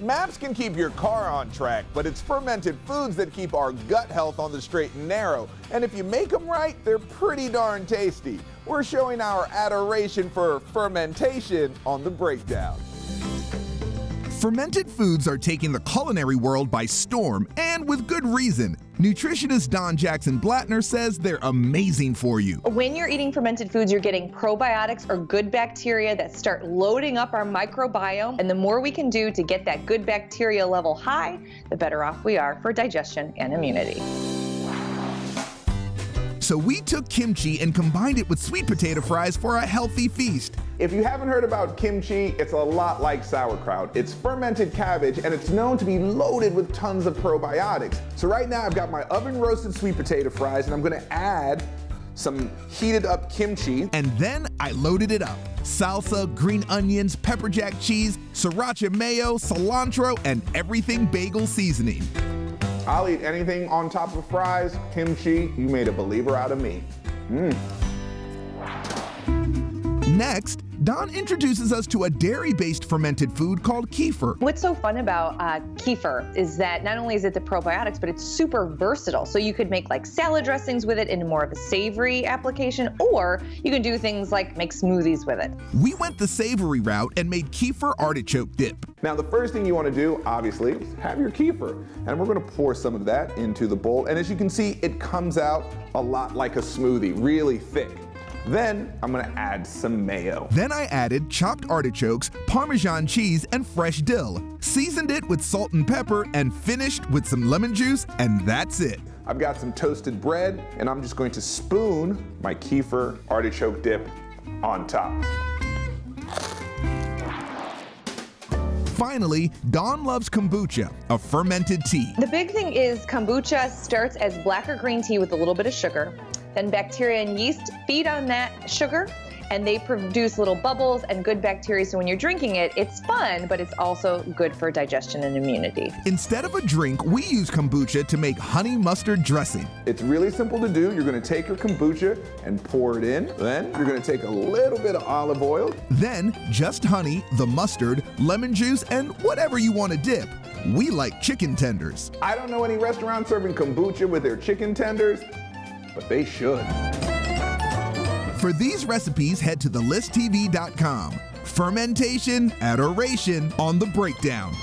Maps can keep your car on track, but it's fermented foods that keep our gut health on the straight and narrow. And if you make them right, they're pretty darn tasty. We're showing our adoration for fermentation on the breakdown. Fermented foods are taking the culinary world by storm, and with good reason. Nutritionist Don Jackson Blattner says they're amazing for you. When you're eating fermented foods, you're getting probiotics or good bacteria that start loading up our microbiome. And the more we can do to get that good bacteria level high, the better off we are for digestion and immunity. So we took kimchi and combined it with sweet potato fries for a healthy feast. If you haven't heard about kimchi, it's a lot like sauerkraut. It's fermented cabbage and it's known to be loaded with tons of probiotics. So right now I've got my oven roasted sweet potato fries and I'm gonna add some heated up kimchi. And then I loaded it up. Salsa, green onions, pepper jack cheese, sriracha mayo, cilantro, and everything bagel seasoning. I'll eat anything on top of fries. Kimchi, you made a believer out of me. Next, Don introduces us to a dairy-based fermented food called kefir. What's so fun about kefir is that not only is it the probiotics, but it's super versatile. So you could make like salad dressings with it in more of a savory application, or you can do things like make smoothies with it. We went the savory route and made kefir artichoke dip. Now the first thing you want to do, obviously, is have your kefir. And we're going to pour some of that into the bowl. And as you can see, it comes out a lot like a smoothie, really thick. Then I'm gonna add some mayo. Then I added chopped artichokes, Parmesan cheese, and fresh dill. Seasoned it with salt and pepper and finished with some lemon juice, and that's it. I've got some toasted bread, and I'm just going to spoon my kefir artichoke dip on top. Finally, Dawn loves kombucha, a fermented tea. The big thing is kombucha starts as black or green tea with a little bit of sugar. Then bacteria and yeast feed on that sugar, and they produce little bubbles and good bacteria. So when you're drinking it, it's fun, but it's also good for digestion and immunity. Instead of a drink, we use kombucha to make honey mustard dressing. It's really simple to do. You're gonna take your kombucha and pour it in. Then you're gonna take a little bit of olive oil. Then just honey, the mustard, lemon juice, and whatever you want to dip. We like chicken tenders. I don't know any restaurant serving kombucha with their chicken tenders, but they should. For these recipes, head to thelisttv.com. Fermentation, adoration on the breakdown.